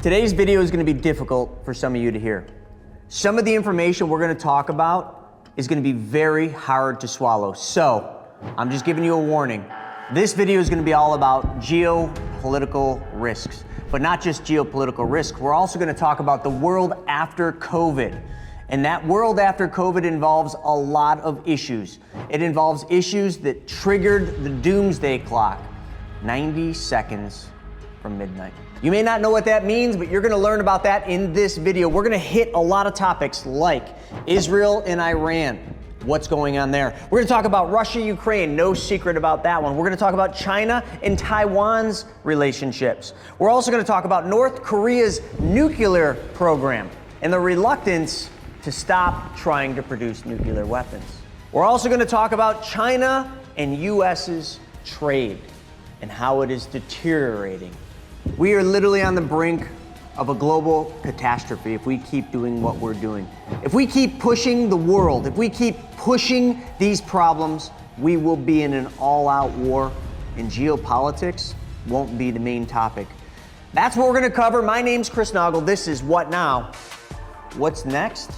Today's video is going to be difficult for some of you to hear. Some of the information we're going to talk about is going to be very hard to swallow. So, I'm just giving you a warning. This video is going to be all about geopolitical risks. But not just geopolitical risks, we're also going to talk about the world after COVID. And that world after COVID involves a lot of issues. It involves issues that triggered the Doomsday Clock, 90 seconds from midnight. You may not know what that means, but you're going to learn about that in this video. We're going to hit a lot of topics like Israel and Iran. What's going on there? We're going to talk about Russia, Ukraine. No secret about that one. We're going to talk about China and Taiwan's relationships. We're also going to talk about North Korea's nuclear program and the reluctance to stop trying to produce nuclear weapons. We're also going to talk about China and US's trade and how it is deteriorating. We are literally on the brink of a global catastrophe if we keep doing what we're doing. If we keep pushing the world, if we keep pushing these problems, we will be in an all-out war, and geopolitics won't be the main topic. That's what we're going to cover. My name's Chris Naugle. This is What Now? What's next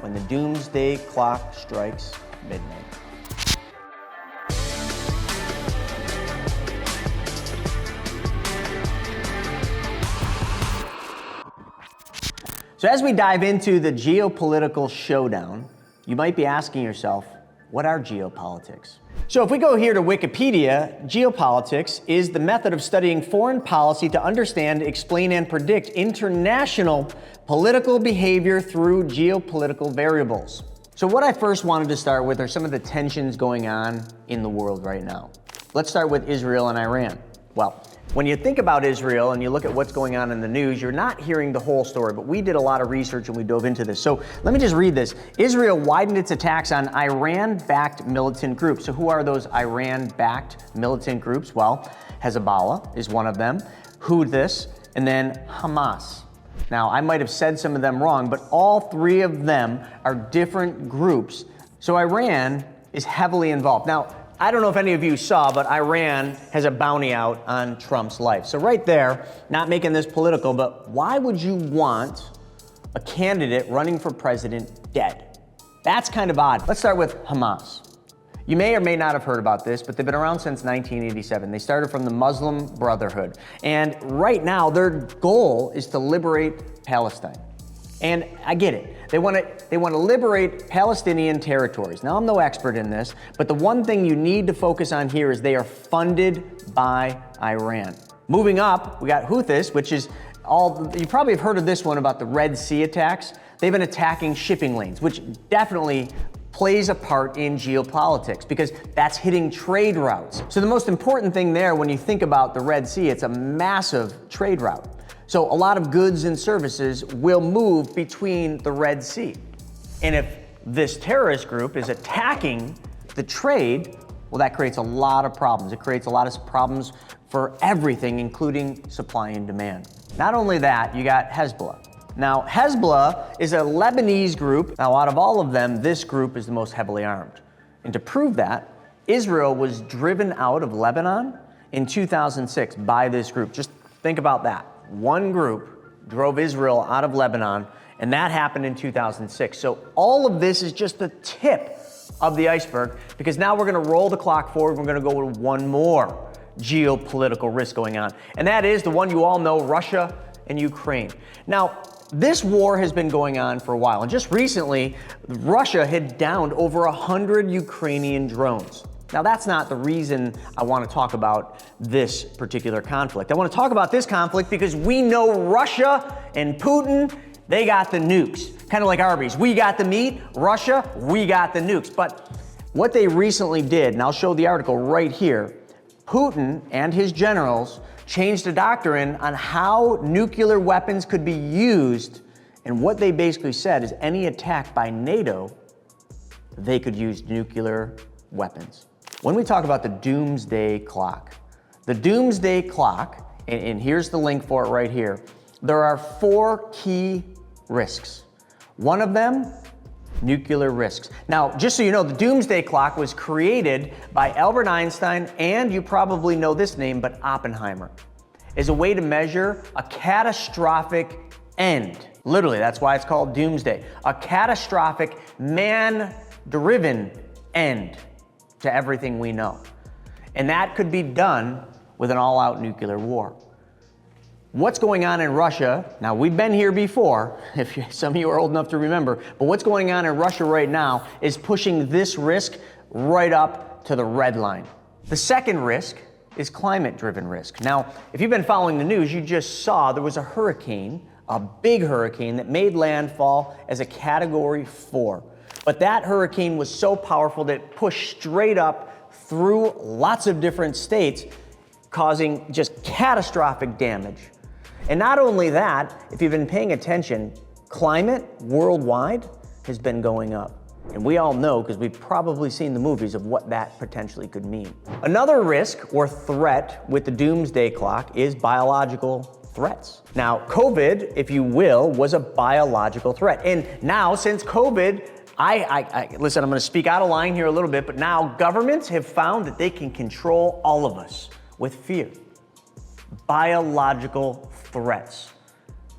when the Doomsday Clock strikes midnight? So as we dive into the geopolitical showdown, you might be asking yourself, what are geopolitics? So if we go here to Wikipedia, geopolitics is the method of studying foreign policy to understand, explain, and predict international political behavior through geopolitical variables. So what I first wanted to start with are some of the tensions going on in the world right now. Let's start with Israel and Iran. Well, when you think about Israel and you look at what's going on in the news, you're not hearing the whole story, but we did a lot of research and we dove into this. So let me just read this. Israel widened its attacks on Iran-backed militant groups. So who are those Iran-backed militant groups? Well, Hezbollah is one of them, Houthis, and then Hamas. Now, I might have said some of them wrong, but all three of them are different groups. So Iran is heavily involved. Now, I don't know if any of you saw, but Iran has a bounty out on Trump's life. So right there, not making this political, but why would you want a candidate running for president dead? That's kind of odd. Let's start with Hamas. You may or may not have heard about this, but they've been around since 1987. They started from the Muslim Brotherhood. And right now, their goal is to liberate Palestine. And I get it. They want to liberate Palestinian territories. Now, I'm no expert in this, but the one thing you need to focus on here is they are funded by Iran. Moving up, we got Houthis, which is you probably have heard of this one about the Red Sea attacks. They've been attacking shipping lanes, which definitely plays a part in geopolitics because that's hitting trade routes. So the most important thing there when you think about the Red Sea, it's a massive trade route. So a lot of goods and services will move between the Red Sea. And if this terrorist group is attacking the trade, well, that creates a lot of problems. It creates a lot of problems for everything, including supply and demand. Not only that, you got Hezbollah. Now, Hezbollah is a Lebanese group. Now, out of all of them, this group is the most heavily armed. And to prove that, Israel was driven out of Lebanon in 2006 by this group. Just think about that. One group drove Israel out of Lebanon, and that happened in 2006. So all of this is just the tip of the iceberg, because now we're going to roll the clock forward. We're going to go to one more geopolitical risk going on, and that is the one you all know, Russia and Ukraine. Now, this war has been going on for a while, and just recently, Russia had downed over 100 Ukrainian drones. Now, that's not the reason I want to talk about this particular conflict. I want to talk about this conflict because we know Russia and Putin, they got the nukes. Kind of like Arby's. We got the meat, Russia, we got the nukes. But what they recently did, and I'll show the article right here, Putin and his generals changed a doctrine on how nuclear weapons could be used, and what they basically said is any attack by NATO, they could use nuclear weapons. When we talk about the Doomsday Clock, and here's the link for it right here, there are 4 key risks. One of them, nuclear risks. Now, just so you know, the Doomsday Clock was created by Albert Einstein, and you probably know this name, but Oppenheimer. is a way to measure a catastrophic end. Literally, that's why it's called doomsday. A catastrophic, man-driven end to everything we know. And that could be done with an all-out nuclear war. What's going on in Russia, now we've been here before, if some of you are old enough to remember, but what's going on in Russia right now is pushing this risk right up to the red line. The second risk is climate-driven risk. Now, if you've been following the news, you just saw there was a hurricane, a big hurricane that made landfall as a Category 4. But that hurricane was so powerful that it pushed straight up through lots of different states, causing just catastrophic damage. And not only that, if you've been paying attention, climate worldwide has been going up. And we all know, because we've probably seen the movies, of what that potentially could mean. Another risk or threat with the doomsday clock is biological threats. Now, COVID, if you will, was a biological threat. And now, since COVID, listen, I'm gonna speak out of line here a little bit, but now governments have found that they can control all of us with fear. Biological threats.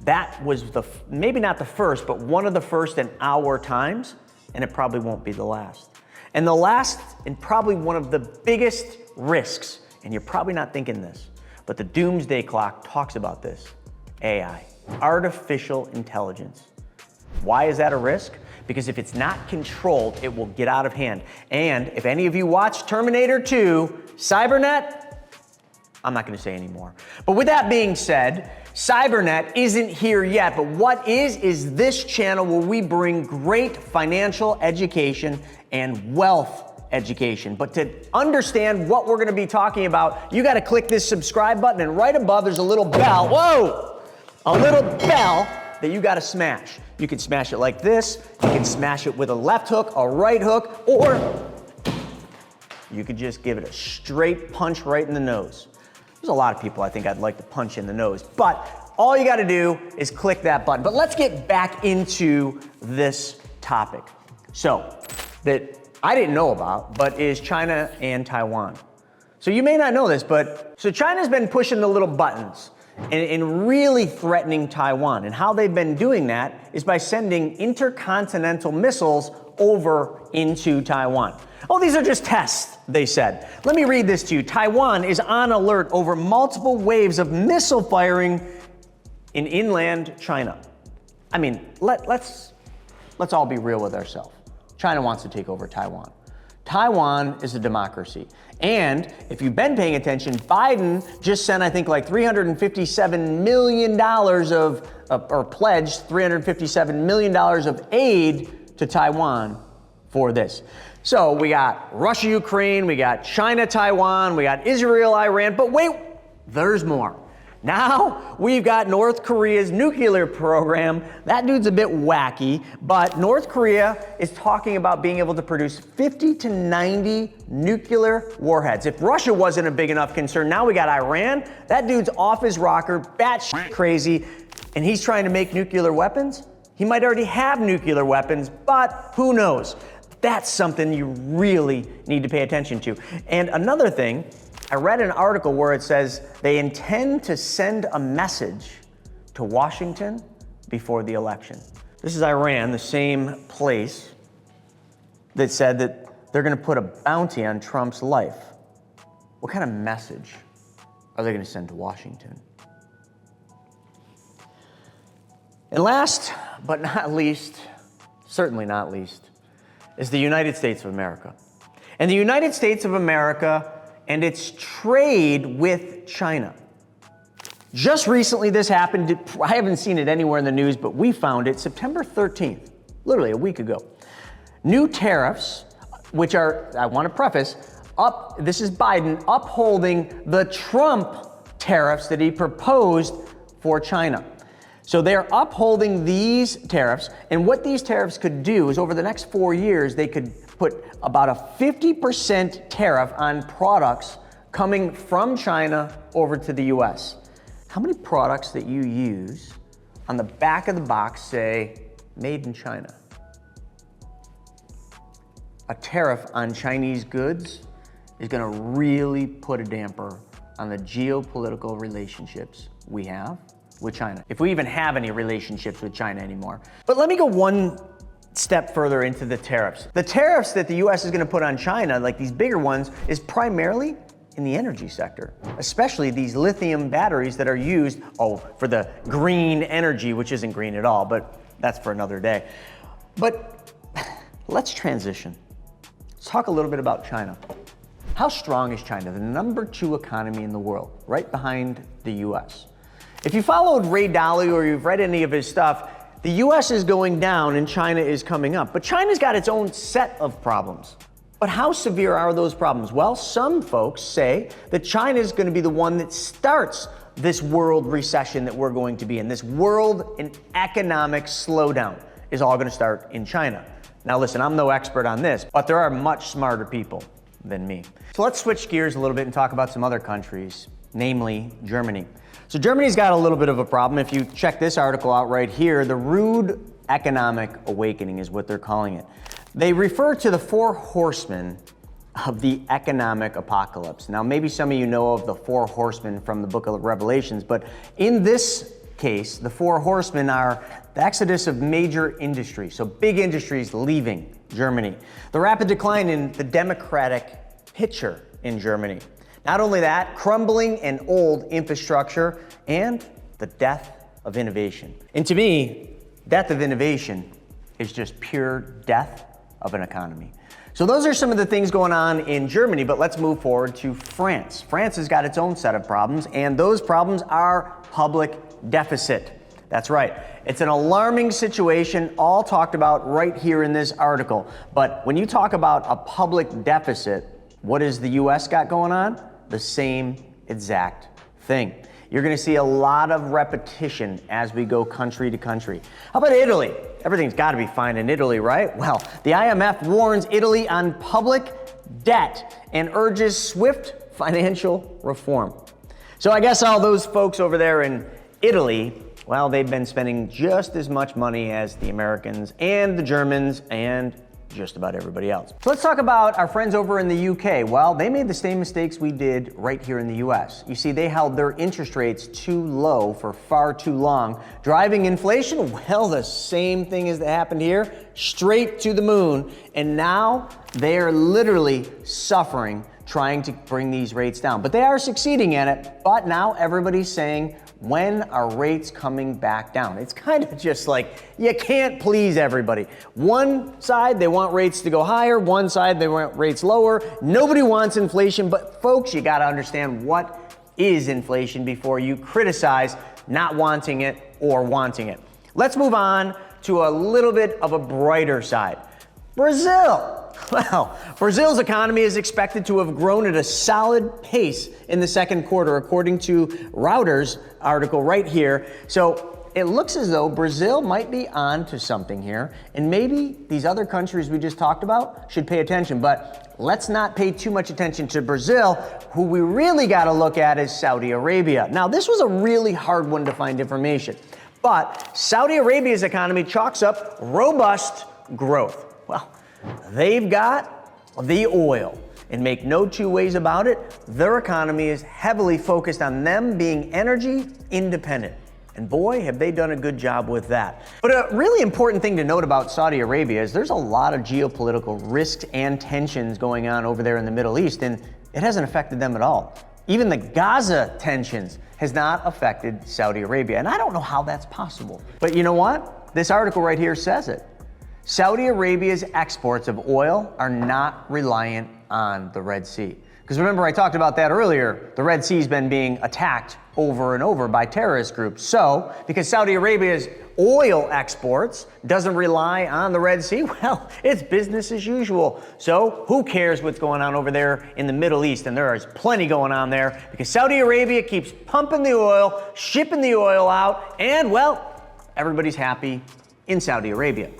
That was maybe not the first, but one of the first in our times, and it probably won't be the last. And the last, and probably one of the biggest risks, and you're probably not thinking this, but the doomsday clock talks about this, AI, artificial intelligence. Why is that a risk? Because if it's not controlled, it will get out of hand. And if any of you watch Terminator 2, Cybernet, I'm not gonna say anymore. But with that being said, Cybernet isn't here yet, but what is this channel where we bring great financial education and wealth education. But to understand what we're gonna be talking about, you gotta click this subscribe button, and right above there's a little bell, whoa! A little bell that you gotta smash. You can smash it like this, you can smash it with a left hook, a right hook, or you could just give it a straight punch right in the nose. There's a lot of people I think I'd like to punch in the nose, but all you gotta do is click that button. But let's get back into this topic. So, that I didn't know about, but is China and Taiwan. So you may not know this, but so China's been pushing the little buttons and really threatening Taiwan. And how they've been doing that is by sending intercontinental missiles over into Taiwan. Oh, these are just tests, they said. Let me read this to you. Taiwan is on alert over multiple waves of missile firing in inland China. I mean, let's all be real with ourselves. China wants to take over Taiwan. Taiwan is a democracy. And if you've been paying attention, Biden just sent, I think, like $357 million or pledged $357 million of aid to Taiwan for this. So we got Russia, Ukraine, we got China, Taiwan, we got Israel, Iran, but wait, there's more. Now we've got North Korea's nuclear program. That dude's a bit wacky, but North Korea is talking about being able to produce 50 to 90 nuclear warheads. If Russia wasn't a big enough concern, now we got Iran. That dude's off his rocker, batshit crazy, and he's trying to make nuclear weapons. He might already have nuclear weapons, but who knows? That's something you really need to pay attention to. And another thing, I read an article where it says they intend to send a message to Washington before the election. This is Iran, the same place that said that they're gonna put a bounty on Trump's life. What kind of message are they gonna send to Washington? And last but not least, certainly not least, is the United States of America. And the United States of America and its trade with China. Just recently this happened, I haven't seen it anywhere in the news, but we found it September 13th, literally a week ago. New tariffs, which are, I want to preface, this is Biden upholding the Trump tariffs that he proposed for China. So they're upholding these tariffs, and what these tariffs could do is over the next 4 years, they could put about a 50% tariff on products coming from China over to the US. How many products that you use on the back of the box say, made in China? A tariff on Chinese goods is gonna really put a damper on the geopolitical relationships we have with China, if we even have any relationships with China anymore. But let me go one step further into the tariffs. The tariffs that the US is going to put on China, like these bigger ones, is primarily in the energy sector, especially these lithium batteries that are used, for the green energy, which isn't green at all, but that's for another day. But let's transition. Let's talk a little bit about China. How strong is China? The number 2 economy in the world, right behind the US. If you followed Ray Dalio or you've read any of his stuff, the US is going down and China is coming up. But China's got its own set of problems. But how severe are those problems? Well, some folks say that China is going to be the one that starts this world recession that we're going to be in. This world and economic slowdown is all going to start in China. Now listen, I'm no expert on this, but there are much smarter people than me. So let's switch gears a little bit and talk about some other countries, namely Germany. So Germany's got a little bit of a problem. If you check this article out right here, the rude economic awakening is what they're calling it. They refer to the 4 horsemen of the economic apocalypse. Now, maybe some of you know of the 4 horsemen from the book of Revelations, but in this case, the 4 horsemen are the exodus of major industries, so big industries leaving Germany, the rapid decline in the democratic picture in Germany. Not only that, crumbling and old infrastructure, and the death of innovation. And to me, death of innovation is just pure death of an economy. So those are some of the things going on in Germany, but let's move forward to France. France has got its own set of problems, and those problems are public deficit. That's right. It's an alarming situation, all talked about right here in this article. But when you talk about a public deficit, what has the US got going on? The same exact thing. You're going to see a lot of repetition as we go country to country. How about Italy? Everything's got to be fine in Italy, right? Well, the IMF warns Italy on public debt and urges swift financial reform. So I guess all those folks over there in Italy, well, they've been spending just as much money as the Americans and the Germans and just about everybody else. So let's talk about our friends over in the UK. Well, they made the same mistakes we did right here in the US. You see, they held their interest rates too low for far too long, driving inflation, well, the same thing as that happened here, straight to the moon. And now they are literally suffering trying to bring these rates down. But they are succeeding at it. But now everybody's saying, when are rates coming back down? It's kind of just like, you can't please everybody. One side, they want rates to go higher. One side, they want rates lower. Nobody wants inflation, but folks, you gotta understand what is inflation before you criticize not wanting it or wanting it. Let's move on to a little bit of a brighter side. Brazil. Well, Brazil's economy is expected to have grown at a solid pace in the second quarter, according to Reuters article right here. So it looks as though Brazil might be on to something here, and maybe these other countries we just talked about should pay attention. But let's not pay too much attention to Brazil. Who we really got to look at is Saudi Arabia. Now, this was a really hard one to find information, but Saudi Arabia's economy chalks up robust growth. Well, they've got the oil, and make no two ways about it, their economy is heavily focused on them being energy independent. And boy, have they done a good job with that. But a really important thing to note about Saudi Arabia is there's a lot of geopolitical risks and tensions going on over there in the Middle East, and it hasn't affected them at all. Even the Gaza tensions has not affected Saudi Arabia, and I don't know how that's possible. But you know what? This article right here says it. Saudi Arabia's exports of oil are not reliant on the Red Sea. Because remember, I talked about that earlier. The Red Sea's been being attacked over and over by terrorist groups. So, because Saudi Arabia's oil exports doesn't rely on the Red Sea, well, it's business as usual. So, who cares what's going on over there in the Middle East? And there is plenty going on there because Saudi Arabia keeps pumping the oil, shipping the oil out, and, well, everybody's happy in Saudi Arabia.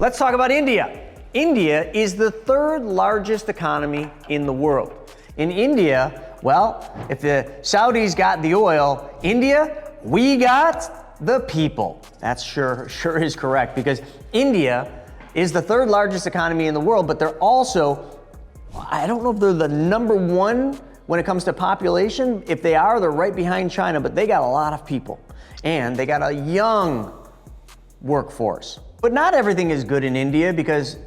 Let's talk about India. India is the third largest economy in the world. In India, well, if the Saudis got the oil, India, we got the people. That's sure is correct, because India is the third largest economy in the world, but they're also, I don't know if they're the number one when it comes to population, if they are, they're right behind China, but they got a lot of people. And they got a young workforce. But not everything is good in India because,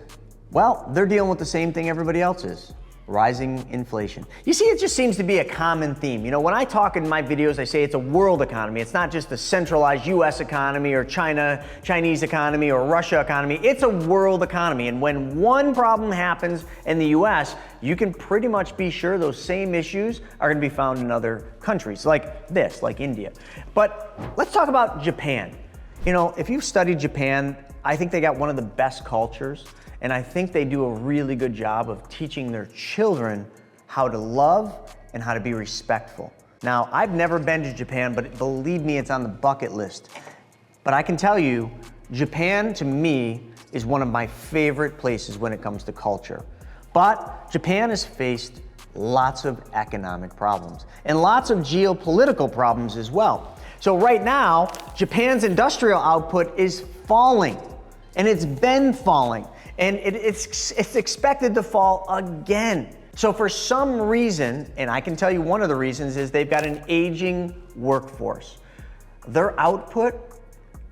well, they're dealing with the same thing everybody else is. Rising inflation. You see, it just seems to be a common theme. You know, when I talk in my videos, I say it's a world economy. It's not just a centralized US economy or Chinese economy or Russia economy. It's a world economy. And when one problem happens in the US, you can pretty much be sure those same issues are going to be found in other countries like this, like India. But let's talk about Japan. You know, if you've studied Japan, I think they got one of the best cultures. And I think they do a really good job of teaching their children how to love and how to be respectful. Now, I've never been to Japan, but believe me, it's on the bucket list. But I can tell you, Japan to me is one of my favorite places when it comes to culture. But Japan has faced lots of economic problems and lots of geopolitical problems as well. So right now, Japan's industrial output is falling, and it's been falling. And it's expected to fall again. So for some reason, and I can tell you one of the reasons is they've got an aging workforce. Their output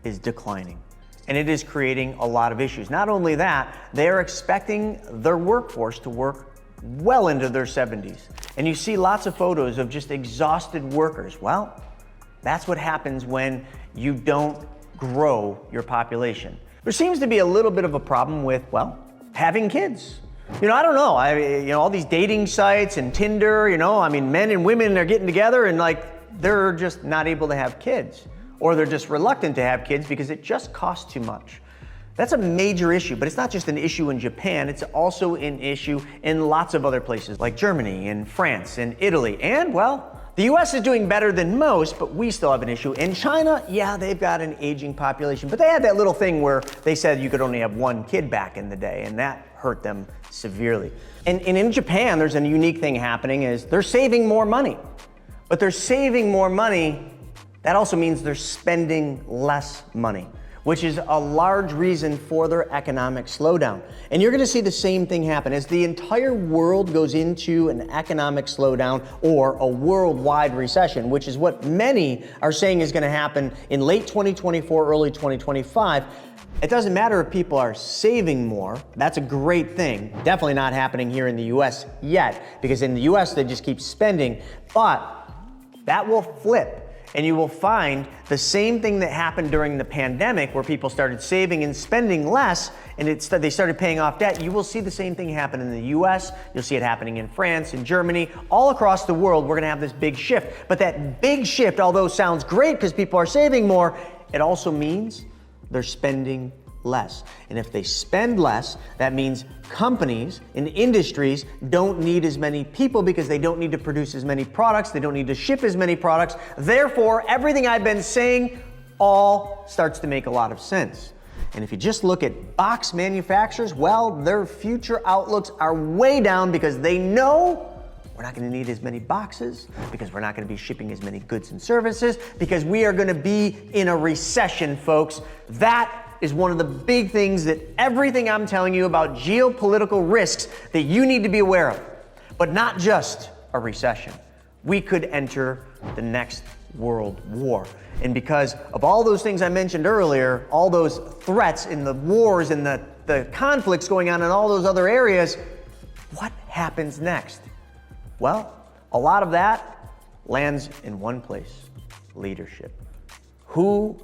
is declining, and it is creating a lot of issues. Not only that, they're expecting their workforce to work well into their 70s. And you see lots of photos of just exhausted workers. Well, that's what happens when you don't grow your population. There seems to be a little bit of a problem with, well, having kids. You know, I don't know. All these dating sites and Tinder, men and women are getting together and they're just not able to have kids, or they're just reluctant to have kids because it just costs too much. That's a major issue, but it's not just an issue in Japan, it's also an issue in lots of other places like Germany and France and Italy. And well, the US is doing better than most, but we still have an issue. In China, yeah, they've got an aging population, but they had that little thing where they said you could only have one kid back in the day, and that hurt them severely. And in Japan, there's a unique thing happening is they're saving more money. But they're saving more money, that also means they're spending less money, which is a large reason for their economic slowdown. And you're gonna see the same thing happen. As the entire world goes into an economic slowdown or a worldwide recession, which is what many are saying is gonna happen in late 2024, early 2025, it doesn't matter if people are saving more. That's a great thing. Definitely not happening here in the US yet, because in the US they just keep spending, but that will flip. And you will find the same thing that happened during the pandemic where people started saving and spending less and they started paying off debt. You will see the same thing happen in the US. You'll see it happening in France and Germany. All across the world, we're gonna have this big shift. But that big shift, although sounds great because people are saving more, it also means they're spending less. And if they spend less, that means companies and industries don't need as many people because they don't need to produce as many products, they don't need to ship as many products. Therefore, everything I've been saying all starts to make a lot of sense. And if you just look at box manufacturers, well, their future outlooks are way down because they know we're not going to need as many boxes, because we're not going to be shipping as many goods and services, because we are going to be in a recession, folks. That is one of the big things that everything I'm telling you about geopolitical risks that you need to be aware of. But not just a recession. We could enter the next world war. And because of all those things I mentioned earlier, all those threats and the wars and the conflicts going on in all those other areas, what happens next? Well, a lot of that lands in one place: leadership. Who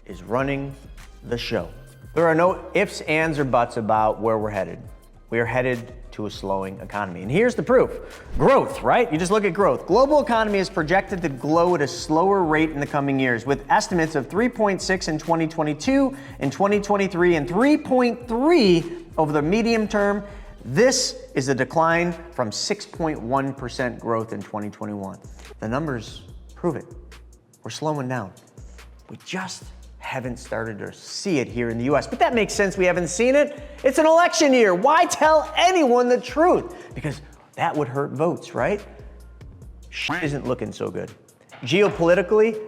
is running the show? There are no ifs, ands, or buts about where we're headed. We are headed to a slowing economy. And here's the proof. Growth, right? You just look at growth. Global economy is projected to grow at a slower rate in the coming years, with estimates of 3.6 in 2022, in 2023, and 3.3 over the medium term. This is a decline from 6.1% growth in 2021. The numbers prove it. We're slowing down. We just haven't started to see it here in the US. But that makes sense, we haven't seen it. It's an election year. Why tell anyone the truth? Because that would hurt votes, right? Shit isn't looking so good. Geopolitically,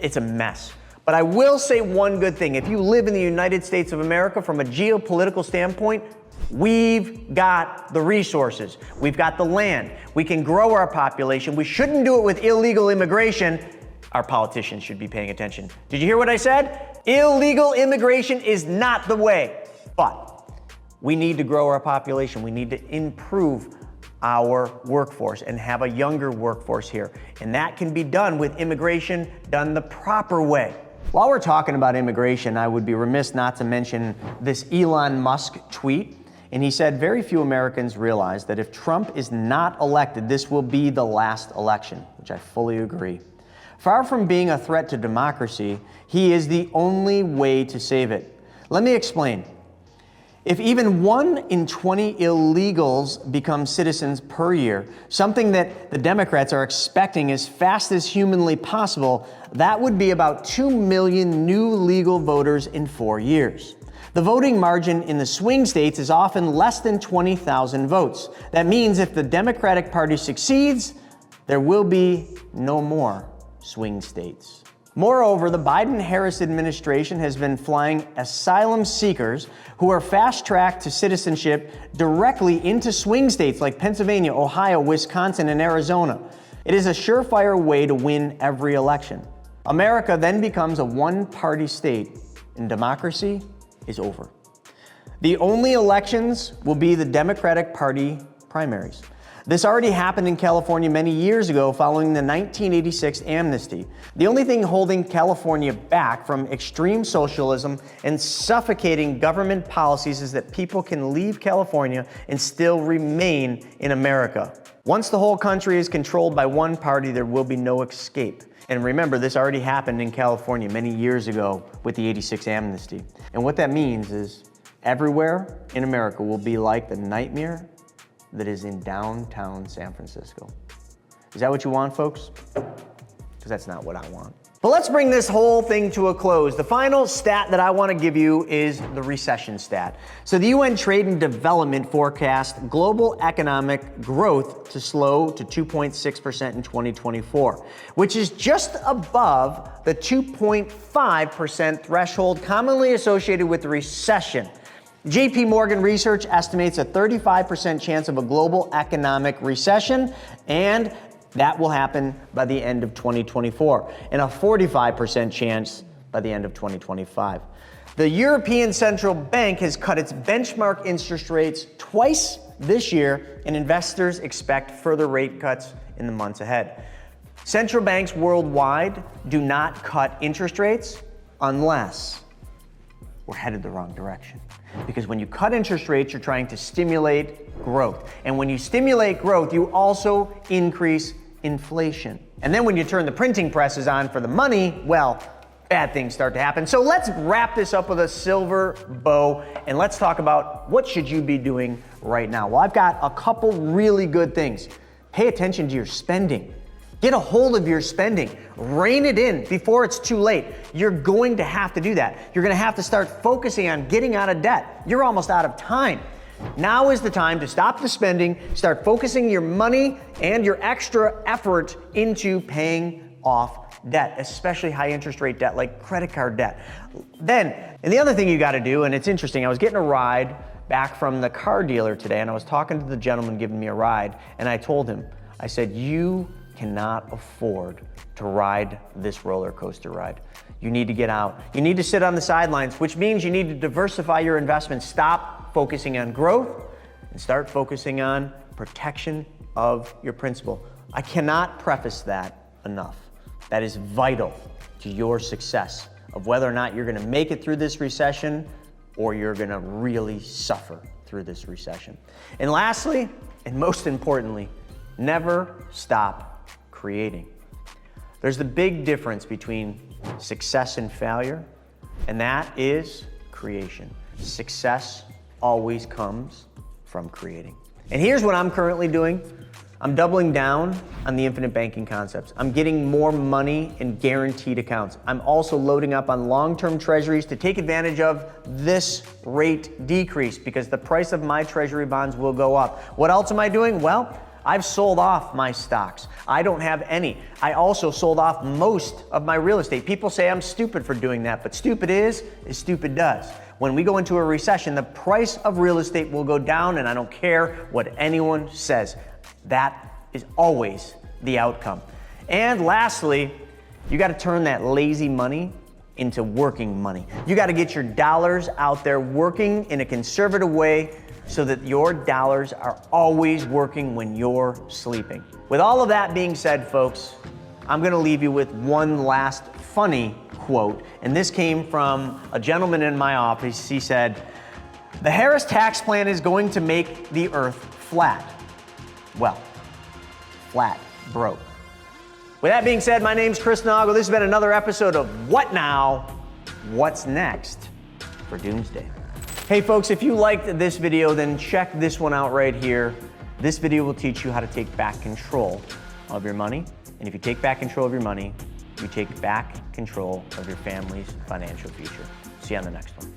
it's a mess. But I will say one good thing. If you live in the United States of America, from a geopolitical standpoint, We've got the resources. We've got the land. We can grow our population. We shouldn't do it with illegal immigration. Our politicians should be paying attention. Did you hear what I said? Illegal immigration is not the way. But we need to grow our population. We need to improve our workforce and have a younger workforce here. And that can be done with immigration done the proper way. While we're talking about immigration, I would be remiss not to mention this Elon Musk tweet. And he said, very few Americans realize that if Trump is not elected, this will be the last election, which I fully agree. Far from being a threat to democracy, he is the only way to save it. Let me explain. If even 1 in 20 illegals become citizens per year, something that the Democrats are expecting as fast as humanly possible, that would be about 2 million new legal voters in 4 years. The voting margin in the swing states is often less than 20,000 votes. That means if the Democratic Party succeeds, there will be no more swing states. Moreover, the Biden-Harris administration has been flying asylum seekers who are fast-tracked to citizenship directly into swing states like Pennsylvania, Ohio, Wisconsin, and Arizona. It is a surefire way to win every election. America then becomes a one-party state, and democracy is over. The only elections will be the Democratic Party primaries. This already happened in California many years ago following the 1986 amnesty. The only thing holding California back from extreme socialism and suffocating government policies is that people can leave California and still remain in America. Once the whole country is controlled by one party, there will be no escape. And remember, this already happened in California many years ago with the 86 amnesty. And what that means is everywhere in America will be like the nightmare that is in downtown San Francisco. Is that what you want, folks? Because that's not what I want. But let's bring this whole thing to a close. The final stat that I want to give you is the recession stat. So the UN Trade and Development forecast global economic growth to slow to 2.6% in 2024, which is just above the 2.5% threshold commonly associated with recession. JP Morgan Research estimates a 35% chance of a global economic recession, and that will happen by the end of 2024, and a 45% chance by the end of 2025. The European Central Bank has cut its benchmark interest rates twice this year, and investors expect further rate cuts in the months ahead. Central banks worldwide do not cut interest rates unless we're headed the wrong direction. Because when you cut interest rates, you're trying to stimulate growth. And when you stimulate growth, you also increase inflation. And then when you turn the printing presses on for the money, well, bad things start to happen. So let's wrap this up with a silver bow, and let's talk about what should you be doing right now. Well, I've got a couple really good things. Pay attention to your spending. Get a hold of your spending. Rein it in before it's too late. You're going to have to do that. You're going to have to start focusing on getting out of debt. You're almost out of time. Now is the time to stop the spending, start focusing your money and your extra effort into paying off debt, especially high interest rate debt like credit card debt. And the other thing you got to do, and it's interesting, I was getting a ride back from the car dealer today, and I was talking to the gentleman giving me a ride, and I told him, I said, you cannot afford to ride this roller coaster ride. You need to get out. You need to sit on the sidelines, which means you need to diversify your investments. Stop focusing on growth and start focusing on protection of your principal. I cannot preface that enough. That is vital to your success of whether or not you're going to make it through this recession or you're going to really suffer through this recession. And lastly, and most importantly, never stop creating. There's the big difference between success and failure, and that is creation. Success always comes from creating. And here's what I'm currently doing. I'm doubling down on the infinite banking concepts. I'm getting more money in guaranteed accounts. I'm also loading up on long-term treasuries to take advantage of this rate decrease because the price of my treasury bonds will go up. What else am I doing? Well, I've sold off my stocks. I don't have any. I also sold off most of my real estate. People say I'm stupid for doing that, but stupid is stupid does. When we go into a recession, the price of real estate will go down, and I don't care what anyone says. That is always the outcome. And lastly, you got to turn that lazy money into working money. You got to get your dollars out there working in a conservative way so that your dollars are always working when you're sleeping. With all of that being said, folks, I'm going to leave you with one last funny quote. And this came from a gentleman in my office. He said, "The Harris tax plan is going to make the earth flat." Well, flat broke. With that being said, my name's Chris Naugle. This has been another episode of What Now? What's Next for Doomsday. Hey folks, if you liked this video, then check this one out right here. This video will teach you how to take back control of your money. And if you take back control of your money, you take back control of your family's financial future. See you on the next one.